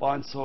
500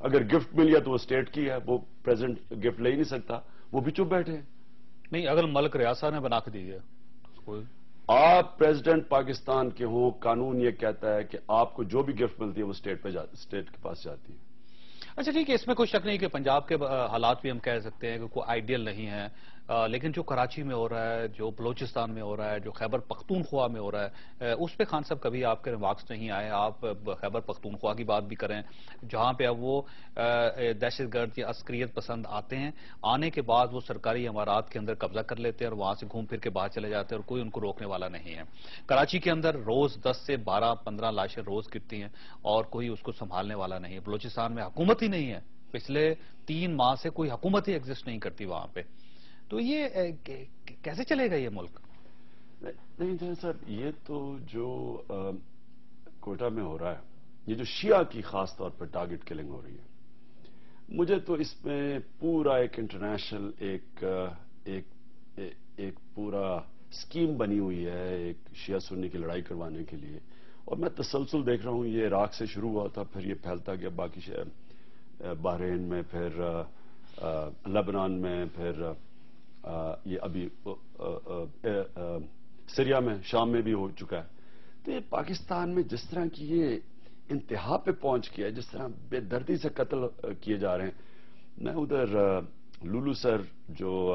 اگر گفٹ مل گیا تو وہ اسٹیٹ کی ہے, وہ پریزیڈنٹ گفٹ لے ہی نہیں سکتا, وہ بھی چپ بیٹھے ہیں. نہیں, اگر ملک ریاست نے بنا کے دی ہے کوئی. آپ پریزیڈنٹ پاکستان کے ہوں, قانون یہ کہتا ہے کہ آپ کو جو بھی گفٹ ملتی ہے وہ اسٹیٹ کے پاس جاتی ہے. اچھا ٹھیک ہے, اس میں کوئی شک نہیں کہ پنجاب کے حالات بھی ہم کہہ سکتے ہیں کہ کوئی آئیڈیل نہیں ہے, لیکن جو کراچی میں ہو رہا ہے, جو بلوچستان میں ہو رہا ہے, جو خیبر پختونخوا میں ہو رہا ہے, اس پہ خان صاحب کبھی آپ کے ریمارکس نہیں آئے. آپ خیبر پختونخوا کی بات بھی کریں جہاں پہ اب وہ دہشت گرد یا عسکریت پسند آتے ہیں, آنے کے بعد وہ سرکاری عمارات کے اندر قبضہ کر لیتے ہیں اور وہاں سے گھوم پھر کے باہر چلے جاتے ہیں اور کوئی ان کو روکنے والا نہیں ہے. کراچی کے اندر روز 10 سے 12-15 لاشیں روز گرتی ہیں اور کوئی اس کو سنبھالنے والا نہیں ہے. بلوچستان میں حکومت ہی نہیں ہے, پچھلے 3 ماہ سے کوئی حکومت ہی ایگزسٹ نہیں کرتی وہاں پہ. تو یہ کیسے چلے گا یہ ملک؟ نہیں سر, یہ تو جو کوئٹہ میں ہو رہا ہے, یہ جو شیعہ کی خاص طور پر ٹارگٹ کلنگ ہو رہی ہے, مجھے تو اس میں پورا ایک انٹرنیشنل ایک پورا اسکیم بنی ہوئی ہے ایک شیعہ سنی کی لڑائی کروانے کے لیے. اور میں تسلسل دیکھ رہا ہوں, یہ عراق سے شروع ہوا تھا, پھر یہ پھیلتا گیا باقی بحرین میں, پھر لبنان میں, پھر یہ ابھی سیریا میں, شام میں بھی ہو چکا ہے. تو یہ پاکستان میں جس طرح کی یہ انتہا پہ پہنچ گیا ہے, جس طرح بے دردی سے قتل کیے جا رہے ہیں. میں ادھر لولو سر جو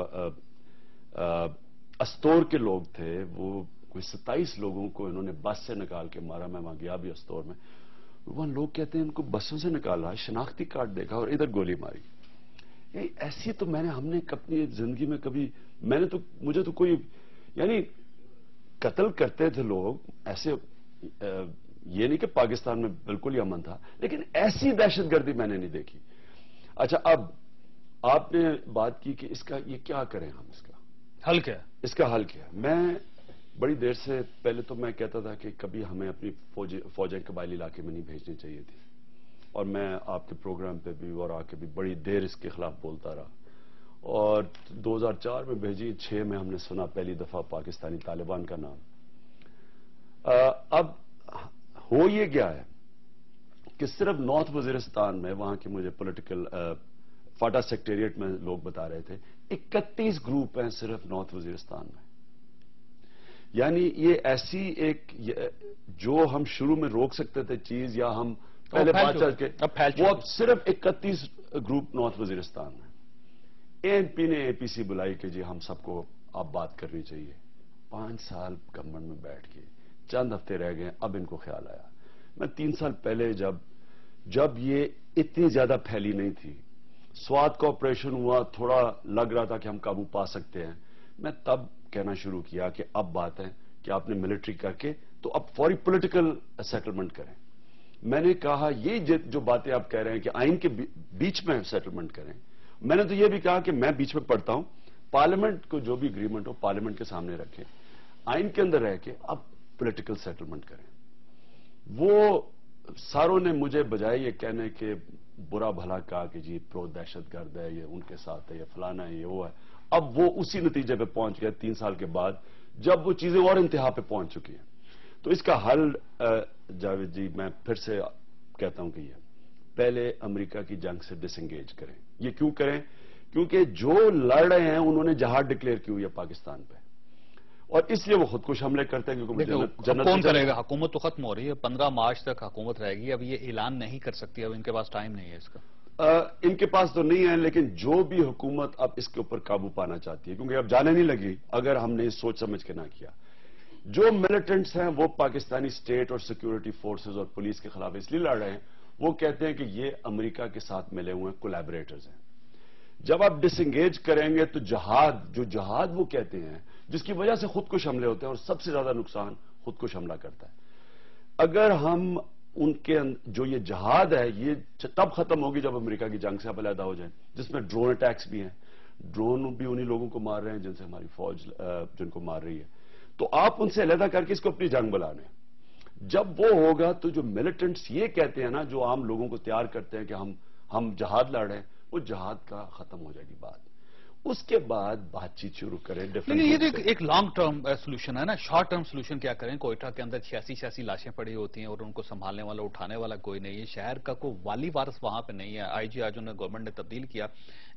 استور کے لوگ تھے, وہ کوئی 27 لوگوں کو انہوں نے بس سے نکال کے مارا. میں وہاں گیا بھی استور میں, وہاں لوگ کہتے ہیں ان کو بسوں سے نکالا, شناختی کارڈ دیکھا اور ادھر گولی ماری. ایسی تو ہم نے اپنی زندگی میں کبھی, مجھے تو کوئی, یعنی قتل کرتے تھے لوگ ایسے, یہ نہیں کہ پاکستان میں بالکل ہی امن تھا, لیکن ایسی دہشت گردی میں نے نہیں دیکھی. اچھا, اب آپ نے بات کی کہ اس کا یہ کیا کریں, ہم اس کا حل کیا, اس کا حل کیا. میں بڑی دیر سے پہلے تو میں کہتا تھا کہ کبھی ہمیں اپنی فوجیں قبائلی علاقے میں نہیں بھیجنی چاہیے تھی, اور میں آپ کے پروگرام پہ بھی اور آ کے بھی بڑی دیر اس کے خلاف بولتا رہا. اور 2004 میں بھیجی, 6 میں ہم نے سنا پہلی دفعہ پاکستانی طالبان کا نام. اب ہو یہ گیا ہے کہ صرف نارتھ وزیرستان میں, وہاں کے مجھے پولیٹیکل فاٹا سیکٹریٹ میں لوگ بتا رہے تھے, 31 گروپ ہیں صرف نارتھ وزیرستان میں. یعنی یہ ایسی ایک, جو ہم شروع میں روک سکتے تھے چیز, یا ہم پہلے بات چل کے, وہ اب صرف 31 گروپ نارتھ وزیرستان میں. اے این پی نے اے پی سی بلائی کہ جی ہم سب کو اب بات کرنی چاہیے. 5 سال گورنمنٹ میں بیٹھ کے چند ہفتے رہ گئے, اب ان کو خیال آیا. میں 3 سال پہلے جب یہ اتنی زیادہ پھیلی نہیں تھی, سوات کا آپریشن ہوا, تھوڑا لگ رہا تھا کہ ہم قابو پا سکتے ہیں, میں تب کہنا شروع کیا کہ اب بات ہے کہ آپ نے ملٹری کر کے تو اب فوری پولیٹیکل سیٹلمنٹ کریں. میں نے کہا یہ جو باتیں آپ کہہ رہے ہیں کہ آئین کے بیچ میں سیٹلمنٹ کریں, میں نے تو یہ بھی کہا کہ میں بیچ میں پڑھتا ہوں, پارلیمنٹ کو جو بھی اگریمنٹ ہو پارلیمنٹ کے سامنے رکھیں, آئین کے اندر رہ کے اب پولیٹیکل سیٹلمنٹ کریں. وہ ساروں نے مجھے بجائے یہ کہنے کہ برا بھلا کہا کہ جی پرو دہشت گرد ہے, یہ ان کے ساتھ ہے, یہ فلانا ہے, یہ وہ ہے. اب وہ اسی نتیجے پہ پہنچ گیا 3 سال کے بعد, جب وہ چیزیں اور انتہا پہ پہنچ چکی ہیں. تو اس کا حل جاوید جی میں پھر سے کہتا ہوں کہ یہ پہلے امریکہ کی جنگ سے ڈس انگیج کریں. یہ کیوں کریں؟ کیونکہ جو لڑ رہے ہیں انہوں نے جہاد ڈکلیئر کی ہوئی ہے پاکستان پہ, اور اس لیے وہ خودکش حملے کرتے ہیں. کیونکہ جنت کون کرے گا؟ حکومت تو ختم ہو رہی ہے, 15 مارچ تک حکومت رہے گی. اب یہ اعلان نہیں کر سکتی, اب ان کے پاس ٹائم نہیں ہے اس کا. ان کے پاس تو نہیں ہے, لیکن جو بھی حکومت اب اس کے اوپر قابو پانا چاہتی ہے, کیونکہ اب جانے نہیں لگی اگر ہم نے سوچ سمجھ کے نہ کیا. جو ملیٹنٹس ہیں وہ پاکستانی اسٹیٹ اور سیکیورٹی فورسز اور پولیس کے خلاف اس لیے لڑ رہے ہیں, وہ کہتے ہیں کہ یہ امریکہ کے ساتھ ملے ہوئے کولیبریٹرز ہیں. جب آپ ڈس انگیج کریں گے تو جہاد وہ کہتے ہیں جس کی وجہ سے خودکش حملے ہوتے ہیں, اور سب سے زیادہ نقصان خودکش حملہ کرتا ہے. اگر ہم ان کے جو یہ جہاد ہے یہ تب ختم ہوگی جب امریکہ کی جنگ سے علیحدہ ہو جائیں, جس میں ڈرون اٹیکس بھی ہیں. ڈرون بھی انہی لوگوں کو مار رہے ہیں جن سے ہماری فوج جن کو مار رہی ہے. تو آپ ان سے علیحدہ کر کے اس کو اپنی جنگ بلا لیں. جب وہ ہوگا تو جو ملیٹنٹس یہ کہتے ہیں نا, جو عام لوگوں کو تیار کرتے ہیں کہ ہم جہاد لڑ رہے ہیں, وہ جہاد کا ختم ہو جائے گی بات. اس کے بعد بات چیت شروع کریں. لیکن یہ تو ایک لانگ ٹرم سولوشن ہے نا. شارٹ ٹرم سولوشن کیا کریں؟ کوئٹہ کے اندر 86 لاشیں پڑی ہوتی ہیں اور ان کو سنبھالنے والا اٹھانے والا کوئی نہیں ہے. شہر کا کوئی والی وارث وہاں پہ نہیں ہے. آئی جی آج انہیں گورنمنٹ نے تبدیل کیا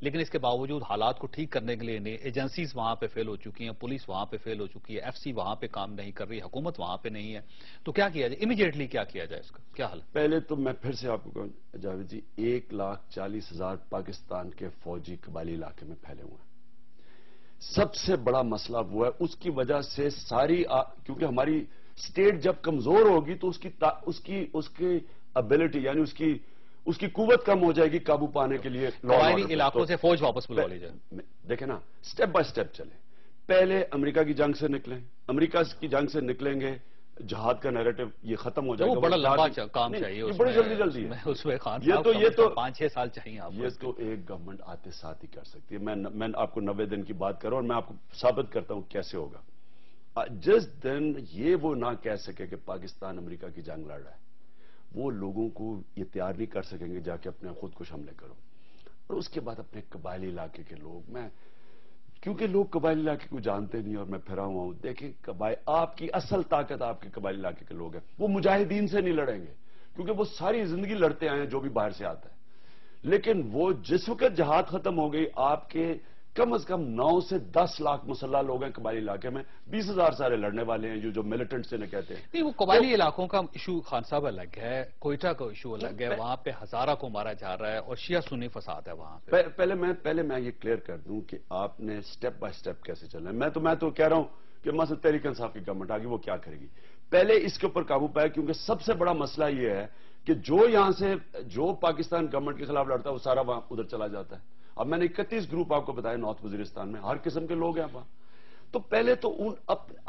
لیکن اس کے باوجود حالات کو ٹھیک کرنے کے لیے نہیں. ایجنسیز وہاں پہ فیل ہو چکی ہیں, پولیس وہاں پہ فیل ہو چکی ہے, ایف سی وہاں پہ کام نہیں کر رہی, حکومت وہاں پہ نہیں ہے. تو کیا کیا جائے امیڈیٹلی؟ کیا کیا جائے اس کا کیا حل؟ پہلے تو میں پھر سے آپ کو کہوں جاوید جی, 1,40,000 پاکستان کے فوجی قبائلی علاقے میں پھیلے ہوئے ہیں. سب سے بڑا مسئلہ وہ ہے, اس کی وجہ سے کیونکہ ہماری اسٹیٹ جب کمزور ہوگی تو اس کی ابیلٹی یعنی اس کی قوت کم ہو جائے گی قابو پانے کے لیے. قبائلی علاقوں سے فوج واپس بلوا لی جائے. دیکھیں نا, سٹیپ بائی سٹیپ چلیں. پہلے امریکہ کی جنگ سے نکلیں. امریکہ کی جنگ سے نکلیں گے, جہاد کا نیریٹو یہ ختم ہو جائے گا. وہ بڑا لمبا کام چاہیے, بڑی جلدی ہے اس میں. خان یہ تو 5-6 سال چاہیے آپ کو. یہ تو ایک گورنمنٹ آتے ساتھ ہی کر سکتی ہے. میں آپ کو 90 دن کی بات کروں اور میں آپ کو ثابت کرتا ہوں کیسے ہوگا. جس دن یہ وہ نہ کہہ سکے کہ پاکستان امریکہ کی جنگ لڑ رہا ہے, وہ لوگوں کو یہ تیار نہیں کر سکیں گے جا کے اپنے خود کش حملے کرو. اور اس کے بعد اپنے قبائلی علاقے کے لوگ, کیونکہ لوگ قبائلی علاقے کو جانتے نہیں اور میں پھرا ہوا ہوں. دیکھیں آپ کی اصل طاقت آپ کے قبائلی علاقے کے لوگ ہیں. وہ مجاہدین سے نہیں لڑیں گے کیونکہ وہ ساری زندگی لڑتے آئے ہیں جو بھی باہر سے آتا ہے. لیکن وہ جس وقت جہاد ختم ہو گئی, آپ کے کم از کم 9 سے 10 لاکھ مسلح لوگ ہیں قبائلی علاقے میں. 20,000 سارے لڑنے والے ہیں جو ملیٹنٹ سے کہتے ہیں. نہیں, وہ قبائلی علاقوں کا ایشو خان صاحب الگ ہے, کوئٹہ کا ایشو الگ ہے. وہاں پہ ہزارہ کو مارا جا رہا ہے اور شیعہ سنی فساد ہے وہاں پہ. پہلے میں یہ کلیئر کر دوں کہ آپ نے سٹیپ بائی سٹیپ کیسے چلنا ہے. میں تو کہہ رہا ہوں کہ مثلا تحریک انصاف کی گورنمنٹ آگی, وہ کیا کرے گی. پہلے اس کے اوپر قابو پائے, کیونکہ سب سے بڑا مسئلہ یہ ہے کہ جو پاکستان گورنمنٹ کے خلاف لڑتا ہے وہ سارا وہاں ادھر چلا جاتا ہے. اب میں نے 31 گروپ آپ کو بتایا نارتھ وزیرستان میں, ہر قسم کے لوگ ہیں وہاں. تو پہلے تو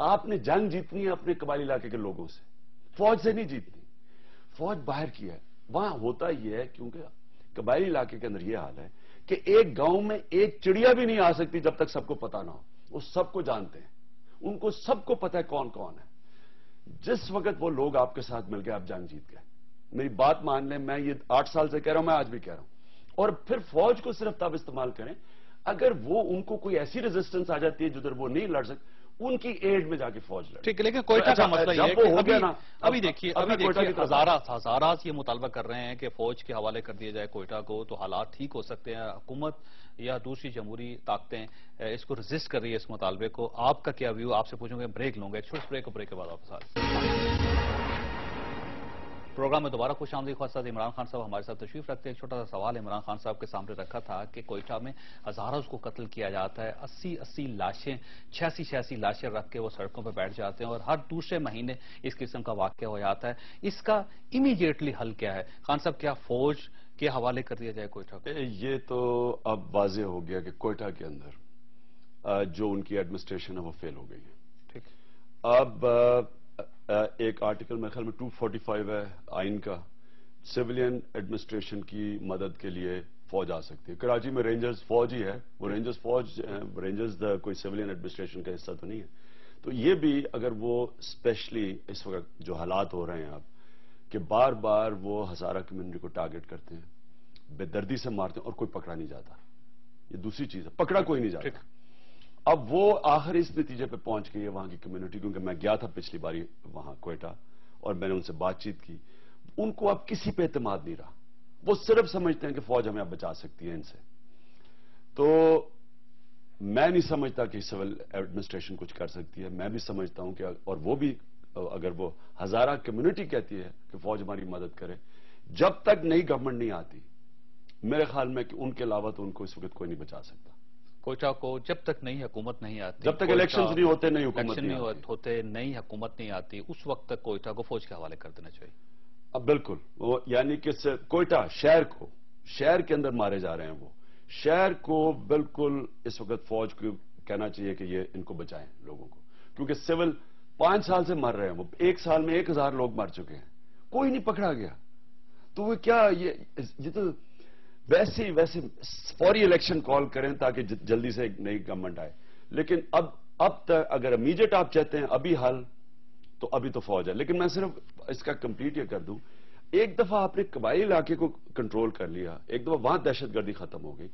آپ نے جنگ جیتنی ہے اپنے قبائلی علاقے کے لوگوں سے, فوج سے نہیں جیتنی. فوج باہر کی ہے. وہاں ہوتا یہ ہے کیونکہ قبائلی علاقے کے اندر یہ حال ہے کہ ایک گاؤں میں ایک چڑیا بھی نہیں آ سکتی جب تک سب کو پتا نہ ہو. وہ سب کو جانتے ہیں, ان کو سب کو پتا ہے کون کون ہے. جس وقت وہ لوگ آپ کے ساتھ مل گئے آپ جنگ جیت گئے. میری بات مان لیں, میں یہ 8 سال سے کہہ رہا ہوں, میں آج بھی کہہ رہا ہوں. اور پھر فوج کو صرف تب استعمال کریں اگر ان کو کوئی ایسی ریزسٹنس آ جاتی ہے جدھر وہ نہیں لڑ سکتے, ان کی ایڈ میں جا کے فوج لڑے. ٹھیک ہے, لیکن کوئٹہ کا مسئلہ یہ ہے کہ ابھی دیکھیے ہزارہ یہ مطالبہ کر رہے ہیں کہ فوج کے حوالے کر دیا جائے کوئٹہ کو, تو حالات ٹھیک ہو سکتے ہیں. حکومت یا دوسری جمہوری طاقتیں اس کو ریزسٹ کر رہی ہے اس مطالبے کو. آپ کا کیا ویو؟ آپ سے پوچھوں گے, بریک لوں گا, ایک چھوٹے بریک کے بعد واپس آ رہے پروگرام میں دوبارہ خوش آمدید. خواہ صاحب عمران خان صاحب ہمارے ساتھ تشریف رکھتے ہیں. ایک چھوٹا سا سوال عمران خان صاحب کے سامنے رکھا تھا کہ کوئٹہ میں ہزاروں کو قتل کیا جاتا ہے, 80 لاشیں 86 لاشیں رکھ کے وہ سڑکوں پہ بیٹھ جاتے ہیں اور ہر دوسرے مہینے اس قسم کا واقعہ ہو جاتا ہے. اس کا امیڈیٹلی حل کیا ہے خان صاحب؟ کیا فوج کے حوالے کر دیا جائے کوئٹہ کو؟ یہ تو اب واضح ہو گیا کہ کوئٹہ کے اندر جو ان کی ایڈمنسٹریشن ہے وہ فیل ہو گئی ہے. ٹھیک. اب ایک آرٹیکل میرے خیال میں 245 ہے آئین کا, سویلین ایڈمنسٹریشن کی مدد کے لیے فوج آ سکتی ہے. کراچی میں رینجرز فوج ہی ہے, وہ رینجرز فوج, رینجرز کوئی سویلین ایڈمنسٹریشن کا حصہ تو نہیں ہے. تو یہ بھی اگر وہ اسپیشلی اس وقت جو حالات ہو رہے ہیں اب کہ بار بار وہ ہزارہ کمیونٹی کو ٹارگٹ کرتے ہیں, بے دردی سے مارتے ہیں اور کوئی پکڑا نہیں جاتا. یہ دوسری چیز ہے, پکڑا کوئی نہیں جاتا. اب وہ آخر اس نتیجے پہ پہنچ گئی ہے وہاں کی کمیونٹی, کیونکہ میں گیا تھا پچھلی باری وہاں کوئٹہ اور میں نے ان سے بات چیت کی. ان کو اب کسی پہ اعتماد نہیں رہا. وہ صرف سمجھتے ہیں کہ فوج ہمیں اب بچا سکتی ہے ان سے. تو میں نہیں سمجھتا کہ سول ایڈمنسٹریشن کچھ کر سکتی ہے. میں بھی سمجھتا ہوں کہ اور وہ بھی اگر وہ ہزارہ کمیونٹی کہتی ہے کہ فوج ہماری مدد کرے, جب تک نئی گورنمنٹ نہیں آتی میرے خیال میں کہ ان کے علاوہ تو ان کو اس وقت کوئی نہیں بچا سکتا. کوئٹہ کو جب تک نئی حکومت نہیں آتی, جب تک الیکشنز نہیں ہوتے, نئی حکومت نہیں ہوتے, نئی حکومت نہیں آتی, اس وقت تک کوئٹہ کو فوج کے حوالے کر دینا چاہیے. اب بالکل وہ یعنی کہ کوئٹہ شہر کے اندر مارے جا رہے ہیں, وہ شہر کو بالکل اس وقت فوج کو کہنا چاہیے کہ یہ ان کو بچائیں لوگوں کو, کیونکہ سول 5 سال سے مر رہے ہیں. وہ 1 سال میں 1000 لوگ مر چکے ہیں, کوئی نہیں پکڑا گیا. تو وہ کیا یہ تو ویسے فوری الیکشن کال کریں تاکہ جلدی سے ایک نئی گورنمنٹ آئے. لیکن اب تک اگر امیڈیٹ آپ چاہتے ہیں ابھی حل, تو ابھی تو فوج ہے. لیکن میں صرف اس کا کمپلیٹ یہ کر دوں, ایک دفعہ آپ نے قبائلی علاقے کو کنٹرول کر لیا, ایک دفعہ وہاں دہشت گردی ختم ہو گئی,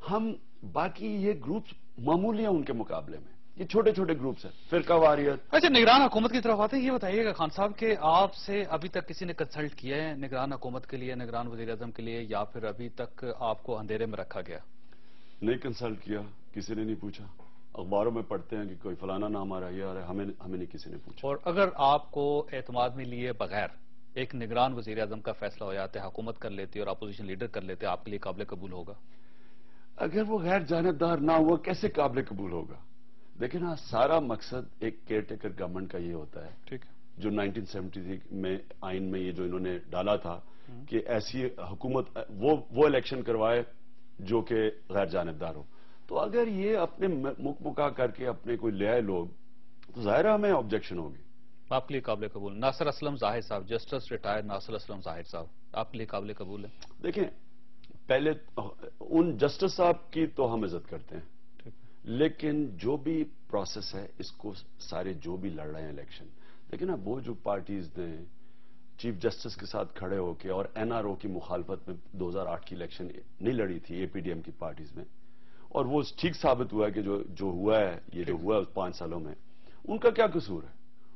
ہم باقی یہ گروپس معمولی ہیں ان کے مقابلے میں. یہ چھوٹے چھوٹے گروپس ہیں, فرقہ واریت. اچھا, نگران حکومت کی طرف آتے ہیں. یہ بتائیے گا خان صاحب کہ آپ سے ابھی تک کسی نے کنسلٹ کیا ہے نگران حکومت کے لیے, نگران وزیر اعظم کے لیے, یا پھر ابھی تک آپ کو اندھیرے میں رکھا گیا؟ نہیں کنسلٹ کیا, کسی نے نہیں پوچھا. اخباروں میں پڑھتے ہیں کہ کوئی فلانا نام آ رہا ہے, یہ آ رہا ہے, ہمیں نہیں کسی نے پوچھا. اور اگر آپ کو اعتماد میں لیے بغیر ایک نگران وزیر اعظم کا فیصلہ ہو جاتا ہے, حکومت کر لیتے اور اپوزیشن لیڈر کر لیتے, آپ کے لیے قابل قبول ہوگا؟ اگر وہ غیر جانبدار نہ ہوا کیسے قابل قبول ہوگا؟ دیکھیں نا, سارا مقصد ایک کیئر ٹیکر گورنمنٹ کا یہ ہوتا ہے, ٹھیک ہے, جو 1973 میں آئین میں یہ جو انہوں نے ڈالا تھا کہ ایسی حکومت وہ الیکشن کروائے جو کہ غیر جانبدار ہو. تو اگر یہ اپنے مکہ کر کے اپنے کوئی لے آئے لوگ, تو ظاہر ہمیں آبجیکشن ہوگی. آپ کے لیے قابل قبول ناصر اسلم زاہد صاحب, جسٹس ریٹائر ناصر اسلم زاہد صاحب, آپ کے لیے قابل قبول ہے؟ دیکھیں, پہلے ان جسٹس صاحب کی تو ہم عزت کرتے ہیں, لیکن جو بھی پروسیس ہے اس کو سارے جو بھی لڑ رہے ہیں الیکشن, لیکن اب وہ جو پارٹیز نے چیف جسٹس کے ساتھ کھڑے ہو کے اور این آر او کی مخالفت میں 2008 کی الیکشن نہیں لڑی تھی اے پی ڈی ایم کی پارٹیز میں, اور وہ ٹھیک ثابت ہوا ہے کہ جو ہوا ہے, یہ جو ہوا ہے 5 سالوں میں, ان کا کیا قصور ہے؟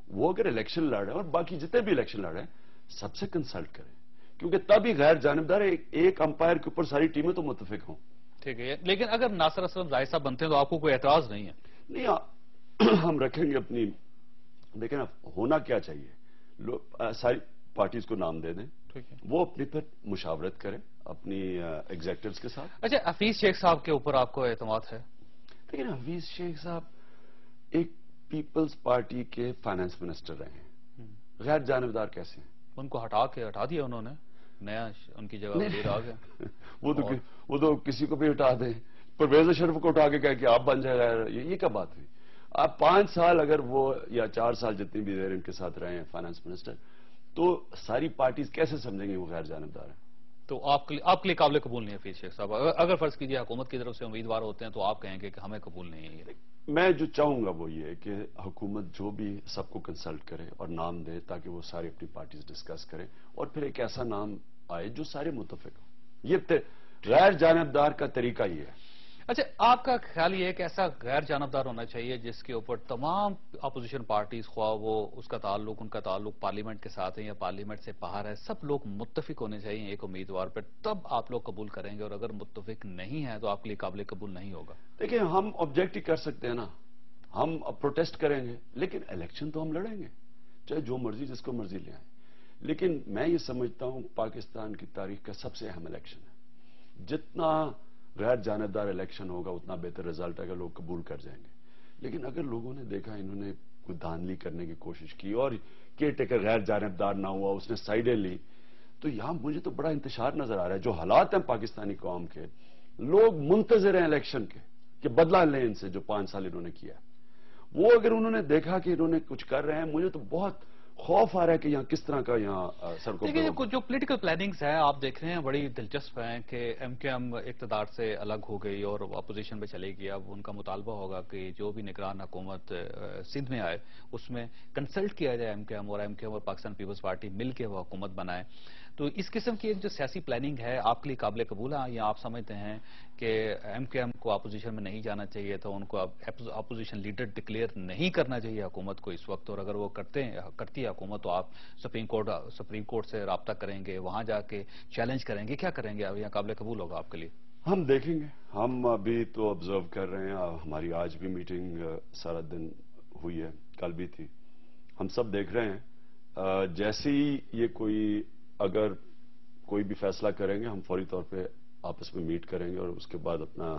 وہ اگر الیکشن لڑ رہے ہیں اور باقی جتنے بھی الیکشن لڑ رہے ہیں سب سے کنسلٹ کریں, کیونکہ تب ہی غیر جانبدار ایک امپائر کے اوپر ساری ٹیمیں تو متفق ہوں. ٹھیک ہے, لیکن اگر ناصر اسلم زاہد صاحب بنتے ہیں تو آپ کو کوئی اعتراض نہیں ہے؟ نہیں, ہم رکھیں گے اپنی. دیکھیں نا, ہونا کیا چاہیے, ساری پارٹیز کو نام دے دیں, وہ اپنی پر مشاورت کریں اپنی ایگزیکٹوز کے ساتھ. اچھا, حفیظ شیخ صاحب کے اوپر آپ کو اعتماد ہے؟ لیکن حفیظ شیخ صاحب ایک پیپلز پارٹی کے فائنانس منسٹر رہے ہیں, غیر جانبدار کیسے ہیں؟ ان کو ہٹا دیا انہوں نے, نیا ان کی جگہ وزیر آ گیا. وہ تو کسی کو بھی ہٹا دیں, پرویز اشرف کو اٹھا کے کہہ کہ آپ بن جائے, یہ کیا بات ہوئی؟ آپ 5 سال اگر وہ یا 4 سال جتنی بھی دیر ان کے ساتھ رہے ہیں فائنانس منسٹر, تو ساری پارٹیز کیسے سمجھیں گے وہ غیر جانبدار ہیں؟ تو آپ کے لیے قابل قبول نہیں ہے حفیظ شیخ صاحب؟ اگر فرض کیجیے حکومت کی طرف سے امیدوار ہوتے ہیں تو آپ کہیں گے کہ ہمیں قبول نہیں ہے یہ؟ میں جو چاہوں گا وہ یہ ہے کہ حکومت جو بھی سب کو کنسلٹ کرے اور نام دے, تاکہ وہ ساری اپنی پارٹیز ڈسکس کریں اور پھر ایک ایسا نام آئے جو سارے متفق ہوں. یہ غیر جانبدار کا طریقہ یہ ہے. اچھا, آپ کا خیال یہ ہے کہ ایسا غیر جانبدار ہونا چاہیے جس کے اوپر تمام اپوزیشن پارٹیز, خواہ وہ ان کا تعلق پارلیمنٹ کے ساتھ ہے یا پارلیمنٹ سے باہر ہے, سب لوگ متفق ہونے چاہیے ایک امیدوار پر, تب آپ لوگ قبول کریں گے, اور اگر متفق نہیں ہے تو آپ کے لیے قابل قبول نہیں ہوگا؟ دیکھیں, ہم آبجیکٹ ہی کر سکتے ہیں نا, ہم پروٹیسٹ کریں گے, لیکن الیکشن تو ہم لڑیں گے, چاہے جو مرضی جس کو مرضی لے آئیں. لیکن میں یہ سمجھتا ہوں پاکستان کی تاریخ کا سب سے اہم الیکشن ہے. جتنا غیر جانبدار الیکشن ہوگا اتنا بہتر رزلٹ ہے, لوگ قبول کر جائیں گے. لیکن اگر لوگوں نے دیکھا انہوں نے کوئی دھاندلی کرنے کی کوشش کی اور کیئر ٹیکر غیر جانبدار نہ ہوا, اس نے سائیڈیں لی, تو یہاں مجھے تو بڑا انتشار نظر آ رہا ہے. جو حالات ہیں پاکستانی قوم کے, لوگ منتظر ہیں الیکشن کے کہ بدلہ لیں ان سے جو 5 سال انہوں نے کیا. وہ اگر انہوں نے دیکھا کہ انہوں نے کچھ کر رہے ہیں, مجھے تو بہت خوف آ رہا ہے کہ یہاں کس طرح کا یہاں سڑکوں پہ جو پولیٹیکل پلاننگز ہیں آپ دیکھ رہے ہیں بڑی دلچسپ ہیں کہ ایم کیو ایم اقتدار سے الگ ہو گئی اور اپوزیشن میں چلے گی. اب ان کا مطالبہ ہوگا کہ جو بھی نگران حکومت سندھ میں آئے اس میں کنسلٹ کیا جائے ایم کیو ایم اور پاکستان پیپلز پارٹی مل کے وہ حکومت بنائے. تو اس قسم کی ایک جو سیاسی پلاننگ ہے آپ کے لیے قابل قبول ہے, یا آپ سمجھتے ہیں کہ ایم کیو ایم کو اپوزیشن میں نہیں جانا چاہیے تھا, ان کو اپوزیشن لیڈر ڈکلیئر نہیں کرنا چاہیے حکومت کو اس وقت, اور اگر وہ کرتی ہے حکومت تو آپ سپریم کورٹ سے رابطہ کریں گے, وہاں جا کے چیلنج کریں گے, کیا کریں گے, یہاں قابل قبول ہوگا آپ کے لیے؟ ہم دیکھیں گے. ہم ابھی تو آبزرو کر رہے ہیں, ہماری آج بھی میٹنگ سارا دن ہوئی ہے, کل بھی تھی, ہم سب دیکھ رہے ہیں. جیسے ہی یہ اگر کوئی بھی فیصلہ کریں گے, ہم فوری طور پہ آپس میں میٹ کریں گے اور اس کے بعد اپنا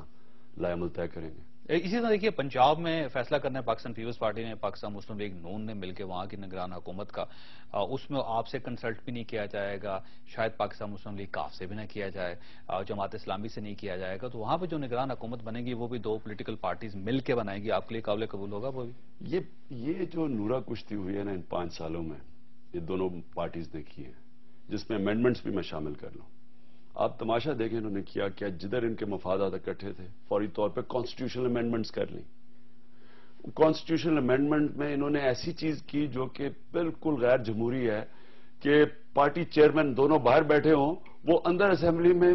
لائے عمل طے کریں گے. اسی طرح دیکھیے پنجاب میں فیصلہ کرنا ہے پاکستان پیپلز پارٹی نے, پاکستان مسلم لیگ نون نے مل کے وہاں کی نگران حکومت کا, اس میں آپ سے کنسلٹ بھی نہیں کیا جائے گا, شاید پاکستان مسلم لیگ کاف سے بھی نہ کیا جائے, جماعت اسلامی سے نہیں کیا جائے گا, تو وہاں پہ جو نگران حکومت بنے گی وہ بھی 2 پولیٹیکل پارٹیز مل کے بنائے گی. آپ کے لیے قابل قبول ہوگا وہ بھی؟ یہ جو نورا کشتی ہوئی ہے نا ان 5 سالوں میں, یہ دونوں پارٹیز نے کی ہے, جس میں امینڈمنٹس بھی میں شامل کر لوں. آپ تماشا دیکھیں انہوں نے کیا کیا, جدھر ان کے مفادات اکٹھے تھے فوری طور پہ کانسٹیٹیوشنل امینڈمنٹس کر لیں. کانسٹیٹیوشنل امینڈمنٹ میں انہوں نے ایسی چیز کی جو کہ بالکل غیر جمہوری ہے کہ پارٹی چیئرمین دونوں باہر بیٹھے ہوں, وہ اندر اسمبلی میں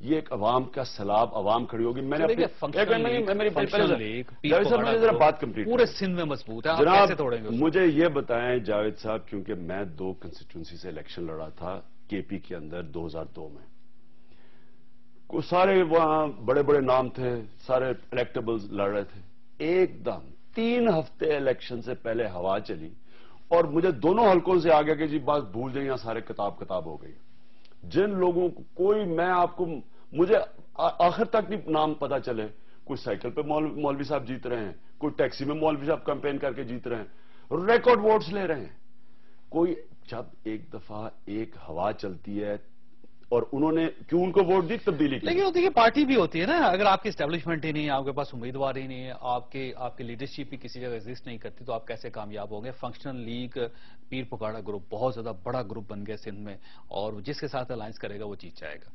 یہ ایک عوام کا سیلاب، عوام کھڑی ہوگی. میں نے ذرا بات کمپلیٹ. پورے سندھ میں مضبوط ہے، آپ جناب کیسے توڑیں گے؟ مجھے یہ بتائیں جاوید صاحب، کیونکہ میں 2 کنسٹیٹوئنسی سے الیکشن لڑا تھا کے پی کے اندر 2002 میں. سارے وہاں بڑے بڑے نام تھے، سارے الیکٹیبلز لڑ رہے تھے. ایک دم 3 ہفتے الیکشن سے پہلے ہوا چلی اور مجھے دونوں حلقوں سے آگے کہ جی بات بھول جائیں، یہاں سارے کتاب ہو گئی. جن لوگوں کو کوئی، میں آپ کو، مجھے آخر تک نہیں نام پتا چلے. کوئی سائیکل پہ مولوی صاحب جیت رہے ہیں، کوئی ٹیکسی میں مولوی صاحب کمپین کر کے جیت رہے ہیں، ریکارڈ ووٹس لے رہے ہیں. کوئی جب ایک دفعہ ایک ہوا چلتی ہے اور انہوں نے کیوں ان کو ووٹ دی؟ تبدیلی کی. لیکن دیکھیے پارٹی بھی ہوتی ہے نا، اگر آپ کی اسٹیبلشمنٹ ہی نہیں ہے، آپ کے پاس امیدوار ہی نہیں ہے، آپ کی لیڈرشپ بھی کسی جگہ ایگزسٹ نہیں کرتی، تو آپ کیسے کامیاب ہوں گے؟ فنکشنل لیگ پیر پکاڑا گروپ بہت زیادہ بڑا گروپ بن گیا سندھ میں، اور جس کے ساتھ الائنس کرے گا وہ جیت جائے گا.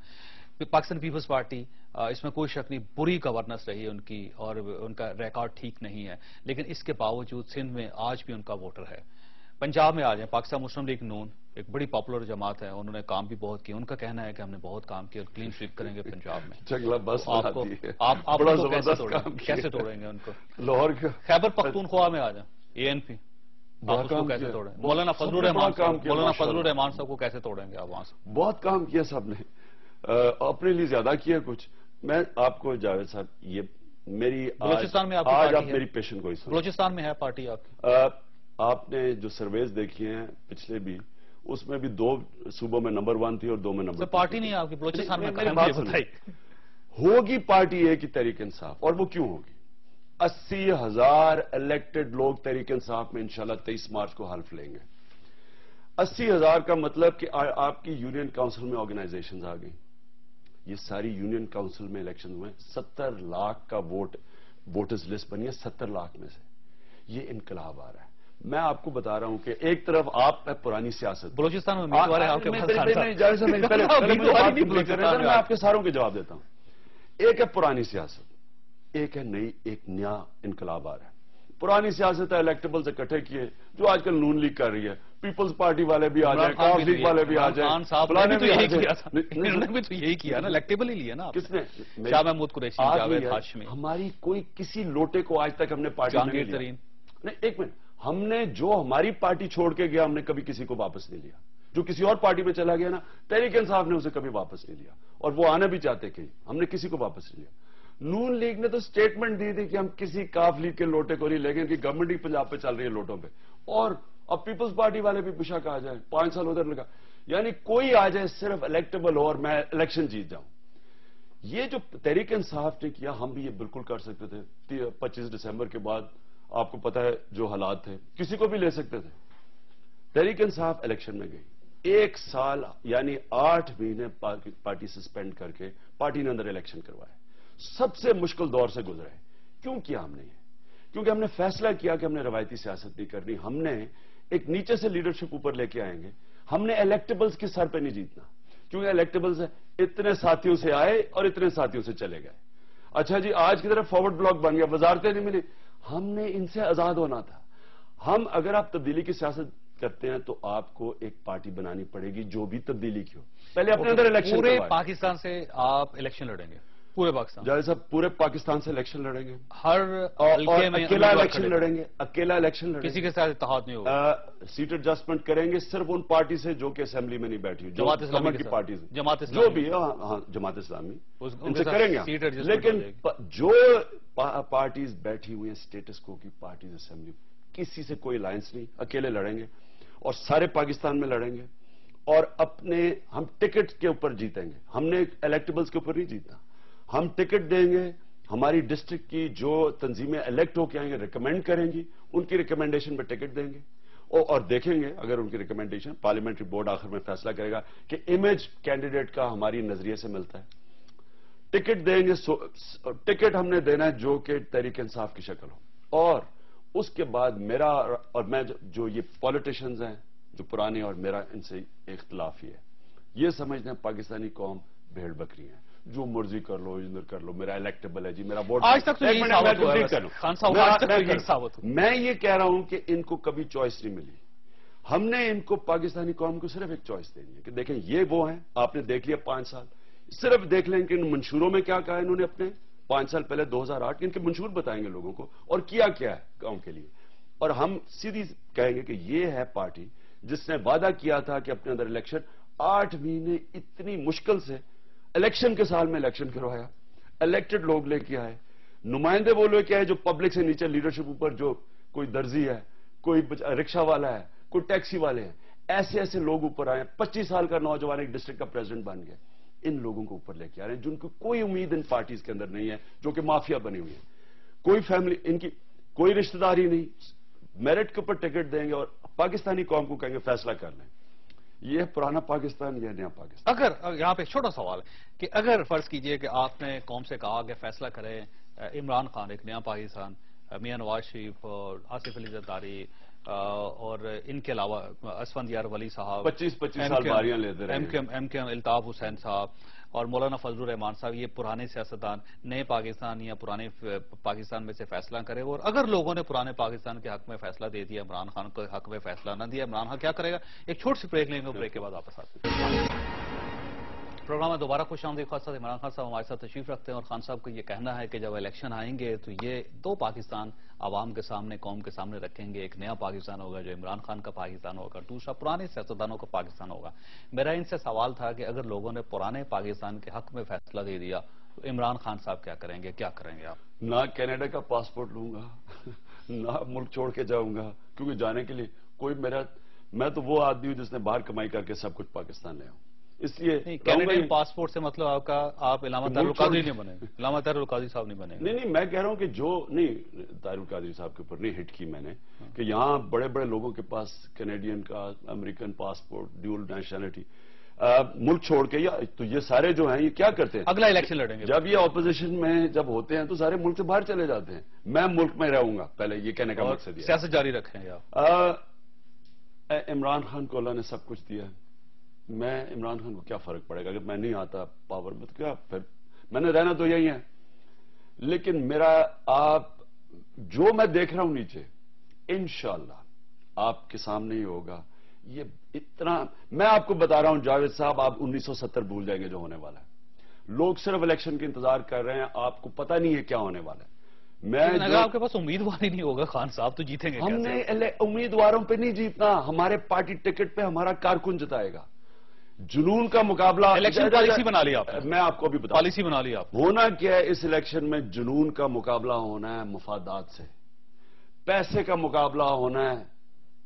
پاکستان پیپلز پارٹی، اس میں کوئی شک نہیں، بری گورننس رہی ہے ان کی اور ان کا ریکارڈ ٹھیک نہیں ہے، لیکن اس کے باوجود سندھ میں آج بھی ان کا ووٹر ہے. پنجاب میں آ جائیں، پاکستان مسلم لیگ نون ایک بڑی پاپولر جماعت ہے، انہوں نے کام بھی بہت کیا. ان کا کہنا ہے کہ ہم نے بہت کام کیا اور کلین سویپ کریں گے پنجاب میں. چنگلا بس آپ کو کیسے توڑیں گے ان کو؟ لاہور کے خیبر پختونخوا میں آ جائیں، اے این پی، آپ اس کو کیسے توڑیں گے؟ مولانا فضل الرحمان صاحب کو کیسے توڑیں گے آپ وہاں سے؟ بہت کام کیا سب نے، اپنے لیے زیادہ کیا کچھ. میں آپ کو جاوید صاحب، یہ میری بلوچستان میں آج آپ میری پیشن کو بلوچستان میں ہے پارٹی آپ کی؟ آپ نے جو سرویز دیکھی ہیں پچھلے بھی، اس میں بھی 2 صوبوں میں نمبر 1 تھی اور 2 میں نمبر 2. پارٹی نہیں ہے آپ کی بلوچستان میں؟ ہوگی پارٹی ایک ہی تحریک انصاف. اور وہ کیوں ہوگی؟ 80,000 الیکٹڈ لوگ تحریک انصاف میں انشاءاللہ 23 مارچ کو حلف لیں گے. 80,000 کا مطلب کہ آپ کی یونین کاؤنسل میں آرگنائزیشنز آ گئی. یہ ساری یونین کاؤنسل میں الیکشن ہوئے، 70 لاکھ کا ووٹرز لسٹ بنی ہے. 70 لاکھ میں سے یہ انقلاب آ رہا ہے. میں آپ کو بتا رہا ہوں کہ ایک طرف آپ پرانی سیاست، بلوچستان میں امیدوار ہے آپ کے پاس؟ میں آپ کے ساروں کے جواب دیتا ہوں. ایک ہے پرانی سیاست، ایک ہے نئی، ایک نیا انقلاب آ رہا ہے. پرانی سیاست ہے الیکٹیبلز اکٹھے کیے، جو آج کل نون لیگ کر رہی ہے. پیپلز پارٹی والے بھی آ جائیں، کاف لیگ والے بھی آ جائیں. انہوں نے بھی تو یہی کیا نا، الیکٹیبل ہی لیا نا. کس نے؟ شاہ محمود قریشی، جاوید ہاشمی. ہماری کوئی کسی لوٹے کو آج تک ہم نے پارٹی میں نہیں لیا. نہیں، ایک منٹ، ہم نے جو ہماری پارٹی چھوڑ کے گیا، ہم نے کبھی کسی کو واپس نہیں لیا. جو کسی اور پارٹی میں چلا گیا نا، تحریک انصاف نے اسے کبھی واپس نہیں لیا، اور وہ آنا بھی چاہتے کہ ہم نے کسی کو واپس نہیں لیا. نون لیگ نے تو سٹیٹمنٹ دی تھی کہ ہم کسی کاف لیگ کے لوٹے کو نہیں لیں گے، کہ گورنمنٹ ہی پنجاب پہ چل رہی ہے لوٹوں پہ. اور اب پیپلز پارٹی والے بھی پشا کہا جائے، 5 سال ادھر لگا. یعنی کوئی آ جائے صرف الیکٹیبل ہو اور میں الیکشن جیت جاؤں. یہ جو تحریک انصاف نے کیا، ہم بھی یہ بالکل کر سکتے تھے. 25 دسمبر کے بعد آپ کو پتا ہے جو حالات تھے، کسی کو بھی لے سکتے تھے. تحریک انصاف الیکشن میں گئی. 1 سال یعنی 8 مہینے پارٹی سسپینڈ کر کے پارٹی نے اندر الیکشن کروائے. سب سے مشکل دور سے گزرے. کیوں کیا ہم نے یہ؟ کیونکہ ہم نے فیصلہ کیا کہ ہم نے روایتی سیاست نہیں کرنی. ہم نے ایک نیچے سے لیڈرشپ اوپر لے کے آئیں گے. ہم نے الیکٹیبلز کے سر پہ نہیں جیتنا، کیونکہ الیکٹیبلز اتنے ساتھیوں سے آئے اور اتنے ساتھیوں سے چلے گئے. اچھا جی، آج کی طرف فارورڈ بلاک بن گیا، وزارتیں نہیں ملی. ہم نے ان سے آزاد ہونا تھا. ہم اگر آپ تبدیلی کی سیاست کرتے ہیں تو آپ کو ایک پارٹی بنانی پڑے گی جو بھی تبدیلی کی ہو. پہلے اپنے اندر الیکشن پورے پاکستان سے آپ الیکشن لڑیں گے؟ پورے پاکستان؟ جاوید صاحب، پورے پاکستان سے الیکشن لڑیں گے. ہر حلقے میں اکیلا الیکشن لڑیں گے. اکیلا الیکشن لڑیں گے. کسی کے ساتھ اتحاد نہیں ہوگا. سیٹ ایڈجسٹمنٹ کریں گے صرف ان پارٹی سے جو کہ اسمبلی میں نہیں بیٹھی، جماعت اسلامی کی پارٹی سے، جماعت اسلامی جو بھی ہے. ہاں، جماعت اسلامی ان سے کریں گے. لیکن جو پارٹیز بیٹھی ہوئی ہیں اسٹیٹس کو کی پارٹیز اسمبلی، کسی سے کوئی الائنس نہیں. اکیلے لڑیں گے اور سارے پاکستان میں لڑیں گے. اور اپنے ہم ٹکٹ کے اوپر جیتیں گے. ہم نے الیکٹیبلز کے اوپر نہیں جیتنا. ہم ٹکٹ دیں گے. ہماری ڈسٹرکٹ کی جو تنظیمیں الیکٹ ہو کے آئیں گے ریکمینڈ کریں گی، ان کی ریکمینڈیشن پہ ٹکٹ دیں گے. اور دیکھیں گے اگر ان کی ریکمینڈیشن پارلیمنٹری بورڈ آخر میں فیصلہ کرے گا کہ امیج کینڈیڈیٹ کا ہماری نظریے سے ملتا ہے، ٹکٹ دیں گے. ٹکٹ ہم نے دینا ہے جو کہ تحریک انصاف کی شکل ہو. اور اس کے بعد میرا اور میں جو یہ پالیٹیشنز ہیں جو پرانے، اور میرا ان سے اختلاف ہی ہے، یہ سمجھتے ہیں پاکستانی قوم بھیڑ بکری ہیں، جو مرضی کر لو، ادھر کر لو، میرا الیکٹیبل ہے جی، میرا ووٹ. آج تک تو یہی ثابت ہوا. میں یہ کہہ رہا ہوں کہ ان کو کبھی چوائس نہیں ملی. ہم نے ان کو، پاکستانی قوم کو صرف ایک چوائس دینی ہے کہ دیکھیں یہ وہ ہیں، آپ نے دیکھ لیا 5 سال، صرف دیکھ لیں کہ ان منشوروں میں کیا کہا انہوں نے اپنے 5 سال پہلے 2008 ان کے منشور بتائیں گے لوگوں کو اور کیا کیا ہے گاؤں کے لیے. اور ہم سیدھی کہیں گے کہ یہ ہے پارٹی جس نے وعدہ کیا تھا کہ اپنے اندر الیکشن 8 مہینے اتنی مشکل سے الیکشن کے سال میں الیکشن کروایا, الیکٹڈ لوگ لے کے آئے, نمائندے وہ لوگ کیا ہے جو پبلک سے نیچے لیڈرشپ اوپر, جو کوئی درزی ہے, کوئی رکشہ والا ہے, کوئی ٹیکسی والے ہیں, ایسے ایسے لوگ اوپر آئے. 25 سال کا نوجوان ایک ڈسٹرکٹ کا پریزیڈنٹ بن گیا. ان لوگوں کو اوپر لے کے آ رہے ہیں جن کو کوئی امید ان پارٹیز کے اندر نہیں ہے, جو کہ مافیا بنی ہوئی ہے. کوئی فیملی ان کی کوئی رشتہ داری نہیں, میرٹ کے اوپر ٹکٹ دیں گے اور پاکستانی قوم کو کہیں گے فیصلہ کر لیں. یہ پرانا پاکستان, یہ نیا پاکستان. اگر یہاں پہ چھوٹا سوال ہے کہ اگر فرض کیجئے کہ آپ نے قوم سے کہا کہ فیصلہ کریں عمران خان ایک نیا پاکستان, میاں نواز شریف اور آصف علی زرداری اور ان کے علاوہ اسفندیار ولی صاحب 25 سال باریاں لیتے رہے, ایم کے ایم الطاف حسین صاحب اور مولانا فضل الرحمان صاحب, یہ پرانے سیاستدان نئے پاکستان یا پرانے پاکستان میں سے فیصلہ کرے. اور اگر لوگوں نے پرانے پاکستان کے حق میں فیصلہ دے دیا, عمران خان کے حق میں فیصلہ نہ دیا, عمران خان کیا کرے گا؟ ایک چھوٹی سی بریک لیں گے, بریک کے بعد واپس آتے ہیں. پروگرام میں دوبارہ خوش آمدید. خان صاحب, عمران خان صاحب ہمارے ساتھ تشریف رکھتے ہیں اور خان صاحب کو یہ کہنا ہے کہ جب الیکشن آئیں گے تو یہ 2 پاکستان عوام کے سامنے, قوم کے سامنے رکھیں گے. ایک نیا پاکستان ہوگا جو عمران خان کا پاکستان ہوگا, دوسرا پرانے سیاستدانوں کا پاکستان ہوگا. میرا ان سے سوال تھا کہ اگر لوگوں نے پرانے پاکستان کے حق میں فیصلہ دے دیا تو عمران خان صاحب کیا کریں گے, کیا کریں گے آپ؟ نہ کینیڈا کا پاسپورٹ لوں گا, نہ ملک چھوڑ کے جاؤں گا, کیونکہ جانے کے لیے کوئی میں تو وہ آدمی ہوں جس نے باہر کمائی کر کے سب کچھ پاکستان لے آؤں. اس لیے کینیڈین پاسپورٹ سے مطلب آپ علامہ طاہر القادری نہیں بنے, علامہ طاہر القادری صاحب نہیں بنے. نہیں, میں کہہ رہا ہوں کہ جو نہیں, طاہر القادری صاحب کے اوپر نہیں ہٹ کی میں نے, کہ یہاں بڑے بڑے لوگوں کے پاس کینیڈین کا, امریکن پاسپورٹ, ڈیول نیشنلٹی, ملک چھوڑ کے, یا تو یہ سارے جو ہیں یہ کیا کرتے ہیں؟ اگلا الیکشن لڑیں گے. جب یہ اپوزیشن میں جب ہوتے ہیں تو سارے ملک سے باہر چلے جاتے ہیں. میں ملک میں رہوں گا, پہلے یہ کہنے کا مقصد ہے. سیاست جاری رکھیں گے آپ. عمران خان کو اللہ نے سب کچھ دیا ہے. میں عمران خان کو کیا فرق پڑے گا اگر میں نہیں آتا پاور میں, تو کیا پھر میں نے رہنا تو یہی ہے. لیکن میرا جو میں دیکھ رہا ہوں نیچے, انشاءاللہ آپ کے سامنے ہی ہوگا. یہ اتنا میں آپ کو بتا رہا ہوں جاوید صاحب, آپ 1970 بھول جائیں گے جو ہونے والا ہے. لوگ صرف الیکشن کا انتظار کر رہے ہیں, آپ کو پتہ نہیں ہے کیا ہونے والا ہے. اگر آپ کے پاس امیدوار ہی نہیں ہوگا خان صاحب تو جیتیں گے ہم نے امیدواروں پہ نہیں جیتنا, ہمارے پارٹی ٹکٹ پہ ہمارا کارکن جتائے گا. جنون کا مقابلہ, الیکشن پالیسی بنا لی آپ نے, میں آپ کو بھی بتا, پالیسی بنا لی آپ. ہونا کیا ہے اس الیکشن میں؟ جنون کا مقابلہ ہونا ہے مفادات سے, پیسے کا مقابلہ ہونا ہے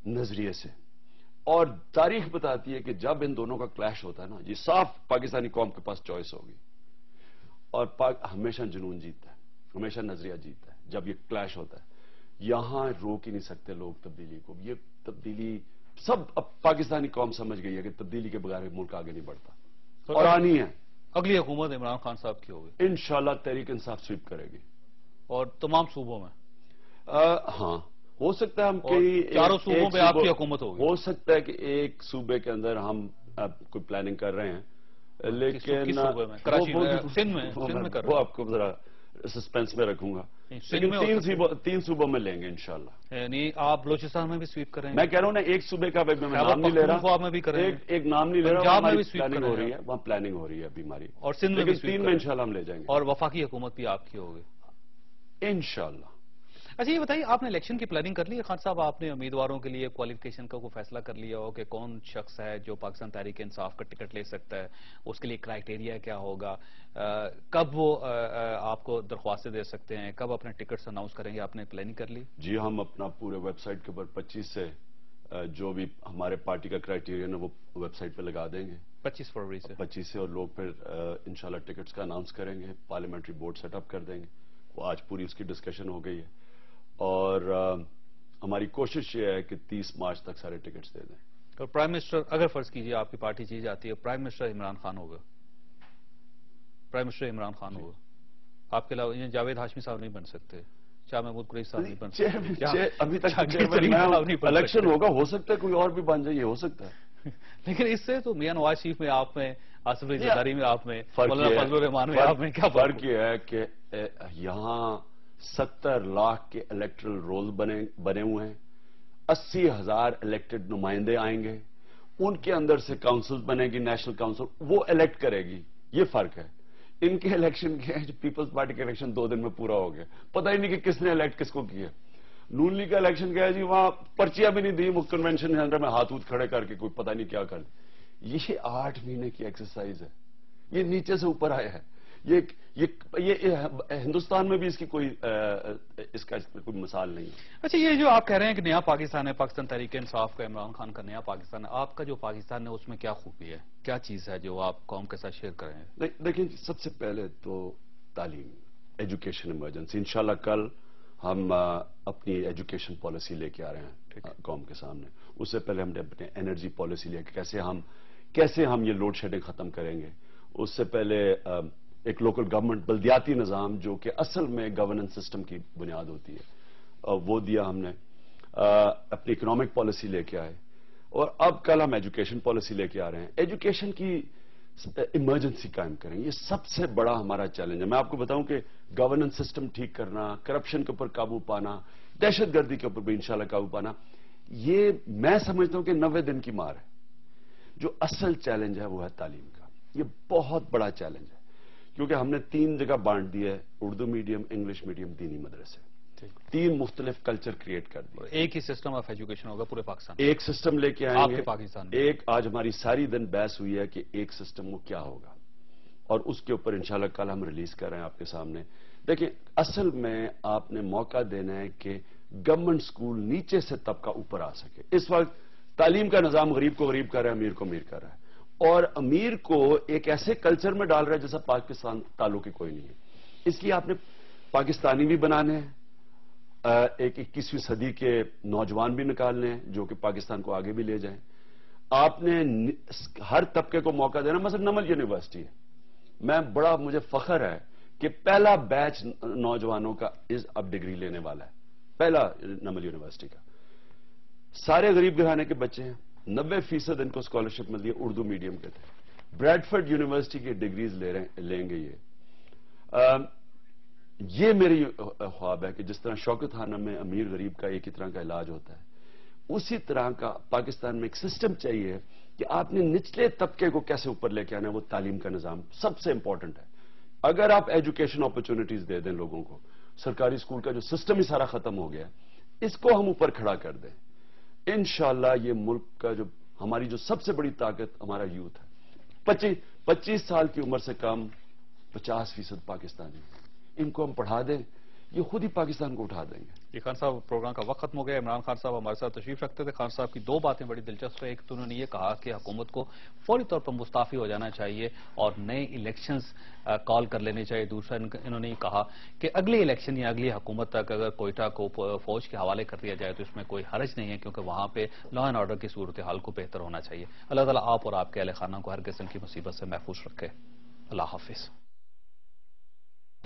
نظریے سے. اور تاریخ بتاتی ہے کہ جب ان دونوں کا کلیش ہوتا ہے نا, یہ صاف پاکستانی قوم کے پاس چوائس ہوگی, اور ہمیشہ جنون جیتتا ہے, ہمیشہ نظریہ جیتتا ہے. جب یہ کلیش ہوتا ہے یہاں روک ہی نہیں سکتے لوگ تبدیلی کو. یہ تبدیلی سب اب پاکستانی قوم سمجھ گئی ہے کہ تبدیلی کے بغیر ملک آگے نہیں بڑھتا, اور آنی ہے. اگلی حکومت عمران خان صاحب کی ہوگی انشاءاللہ, تحریک انصاف سویپ کرے گی, اور تمام صوبوں میں. ہاں, ہو سکتا ہے ہم چاروں صوبوں پہ آپ کی حکومت ہوگی. ہو سکتا ہے کہ ایک صوبے کے اندر ہم کوئی پلاننگ کر رہے ہیں, لیکن وہ آپ کو ذرا سسپینس میں رکھوں گا. لیکن 3 صوبوں میں لیں گے انشاءاللہ. یعنی آپ بلوچستان میں بھی سویپ کریں گے؟ میں کہہ رہا ہوں نا, ایک صوبے کا میں نام نہیں لے رہا, ایک نام نہیں لے رہا, پلاننگ ہو رہی ہے, وہاں پلاننگ ہو رہی ہے ابھی ہماری, اور سندھ میں بھی 3 میں انشاءاللہ ہم لے جائیں گے. اور وفاقی حکومت بھی آپ کی ہوگی انشاءاللہ. اچھا یہ بتائیے, آپ نے الیکشن کی پلاننگ کر لی ہے خان صاحب؟ آپ نے امیدواروں کے لیے کوالیفیکیشن کا کوئی فیصلہ کر لیا ہو کہ کون شخص ہے جو پاکستان تحریک انصاف کا ٹکٹ لے سکتا ہے, اس کے لیے کرائیٹیریا کیا ہوگا, کب وہ آپ کو درخواستیں دے سکتے ہیں, کب اپنے ٹکٹس اناؤنس کریں گے؟ آپ نے پلاننگ کر لی؟ جی, ہم اپنا پورے ویب سائٹ کے اوپر 25 سے جو بھی ہمارے پارٹی کا کرائیٹیریا ہے وہ ویب سائٹ پہ لگا دیں گے 25 فروری سے. 25 سے, اور لوگ پھر انشاءاللہ ٹکٹس کا اناؤنس کریں گے, پارلیمنٹری بورڈ سیٹ اپ کر دیں گے. وہ آج پوری اس کی ڈسکشن ہو گئی ہے, اور ہماری کوشش یہ ہے کہ 30 مارچ تک سارے ٹکٹس دے دیں. اور پرائم منسٹر اگر فرض کیجئے آپ کی پارٹی چیز جاتی ہے, پرائم منسٹر عمران خان ہوگا, پرائم منسٹر عمران خان ہوگا, آپ کے علاوہ جاوید ہاشمی صاحب نہیں بن سکتے, شاہ محمود قریشی صاحب نہیں بن سکتے, ابھی تک الیکشن ہوگا, ہو سکتا ہے کوئی اور بھی بن جائے, یہ ہو سکتا ہے. لیکن اس سے تو میاں نواز شریف میں آپ میں, آصف علی زرداری میں آپ میں, مولانا فضل الرحمان میں آپ میں, کیا فرق یہ ہے کہ یہاں 70 لاکھ کے الیکٹرل رول بنے ہوئے ہیں, 80,000 الیکٹڈ نمائندے آئیں گے, ان کے اندر سے کاؤنسل بنے گی, نیشنل کاؤنسل, وہ الیکٹ کرے گی یہ فرق ہے. ان کے الیکشن کے ہیں جو پیپلز پارٹی کے الیکشن 2 دن میں پورا ہو گیا, پتہ ہی نہیں کہ کس نے الیکٹ کس کو کیا. نون لیگ کا الیکشن کیا ہے جی, وہاں پرچیاں بھی نہیں دی, وہ کنونشن سینٹر میں ہاتھ کھڑے کر کے کوئی پتہ نہیں کیا کر. یہ 8 مہینے کی ایکسرسائز ہے, یہ نیچے سے اوپر آیا ہے. یہ ہندوستان میں بھی اس کی کوئی مثال نہیں ہے. اچھا, یہ جو آپ کہہ رہے ہیں کہ نیا پاکستان ہے, پاکستان تحریک انصاف کا, عمران خان کا نیا پاکستان ہے, آپ کا جو پاکستان ہے اس میں کیا خوبی ہے, کیا چیز ہے جو آپ قوم کے ساتھ شیئر کریں گے؟ دیکھیں, سب سے پہلے تو تعلیم, ایجوکیشن ایمرجنسی. انشاءاللہ کل ہم اپنی ایجوکیشن پالیسی لے کے آ رہے ہیں قوم کے سامنے. اس سے پہلے ہم نے اپنے انرجی پالیسی لے کے کیسے ہم یہ لوڈ شیڈنگ ختم کریں گے. اس سے پہلے ایک لوکل گورنمنٹ بلدیاتی نظام جو کہ اصل میں گورننس سسٹم کی بنیاد ہوتی ہے, وہ دیا ہم نے. اپنی اکنامک پالیسی لے کے آئے, اور اب کل ہم ایجوکیشن پالیسی لے کے آ رہے ہیں. ایجوکیشن کی ایمرجنسی قائم کریں, یہ سب سے بڑا ہمارا چیلنج ہے. میں آپ کو بتاؤں کہ گورننس سسٹم ٹھیک کرنا, کرپشن کے اوپر قابو پانا, دہشت گردی کے اوپر بھی انشاءاللہ قابو پانا, یہ میں سمجھتا ہوں کہ 90 دن کی مار ہے. جو اصل چیلنج ہے وہ ہے تعلیم کا. یہ بہت بڑا چیلنج ہے, کیونکہ ہم نے 3 جگہ بانٹ دیا ہے, اردو میڈیم, انگلش میڈیم, دینی مدرسے. 3 مختلف کلچر کریٹ کر دیے. ایک ہی سسٹم آف ایجوکیشن ہوگا پورے پاکستان, ایک سسٹم لے کے آئیں آپ گے کے پاکستان میں. ایک آج ہماری ساری دن بحث ہوئی ہے کہ ایک سسٹم وہ کیا ہوگا, اور اس کے اوپر انشاءاللہ کل ہم ریلیز کر رہے ہیں آپ کے سامنے. دیکھیں, اصل میں آپ نے موقع دینا ہے کہ گورنمنٹ سکول نیچے سے طبقہ اوپر آ سکے. اس وقت تعلیم کا نظام غریب کو غریب کر رہا ہے, امیر کو امیر کر رہا ہے, اور امیر کو ایک ایسے کلچر میں ڈال رہا ہے جیسا پاکستان تعلق ہی کوئی نہیں ہے. اس لیے آپ نے پاکستانی بھی بنانے ہیں, ایک 21ویں صدی کے نوجوان بھی نکالنے ہیں جو کہ پاکستان کو آگے بھی لے جائیں. آپ نے ہر طبقے کو موقع دینا. مثلا نمل یونیورسٹی ہے, مجھے فخر ہے کہ پہلا بیچ نوجوانوں کا اب ڈگری لینے والا ہے, پہلا نمل یونیورسٹی کا. سارے غریب گھرانے کے بچے ہیں, 90% ان کو اسکالرشپ ملتی ہے اردو میڈیم کے تھے. بریڈفرڈ یونیورسٹی کی ڈگریز لیں گے. یہ میری خواب ہے کہ جس طرح شوکت خانہ میں امیر غریب کا ایک ہی طرح کا علاج ہوتا ہے, اسی طرح کا پاکستان میں ایک سسٹم چاہیے کہ آپ نے نچلے طبقے کو کیسے اوپر لے کے آنا ہے. وہ تعلیم کا نظام سب سے امپورٹنٹ ہے. اگر آپ ایجوکیشن اپرچونٹیز دے دیں لوگوں کو, سرکاری اسکول کا جو سسٹم ہی سارا ختم ہو گیا, اس کو ہم اوپر کھڑا کر دیں, انشاءاللہ یہ ملک کا ہماری جو سب سے بڑی طاقت ہمارا یوتھ ہے. 25 سال کی عمر سے کم 50% پاکستانی, ان کو ہم پڑھا دیں, یہ خود ہی پاکستان کو اٹھا دیں گے. یہ خان صاحب, پروگرام کا وقت ختم ہو گیا. عمران خان صاحب ہمارے ساتھ تشریف رکھتے تھے. خان صاحب کی 2 باتیں بڑی دلچسپ ہیں. ایک تو انہوں نے یہ کہا کہ حکومت کو فوری طور پر مستعفی ہو جانا چاہیے اور نئے الیکشنز کال کر لینے چاہیے. دوسرا انہوں نے یہ کہا کہ اگلی الیکشن یا اگلی حکومت تک اگر کوئٹہ کو فوج کے حوالے کر دیا جائے تو اس میں کوئی حرج نہیں ہے, کیونکہ وہاں پہ لا اینڈ آرڈر کی صورتحال کو بہتر ہونا چاہیے. اللہ تعالیٰ آپ اور آپ کے اہل خانہ کو ہر قسم کی مصیبت سے محفوظ رکھے. اللہ حافظ.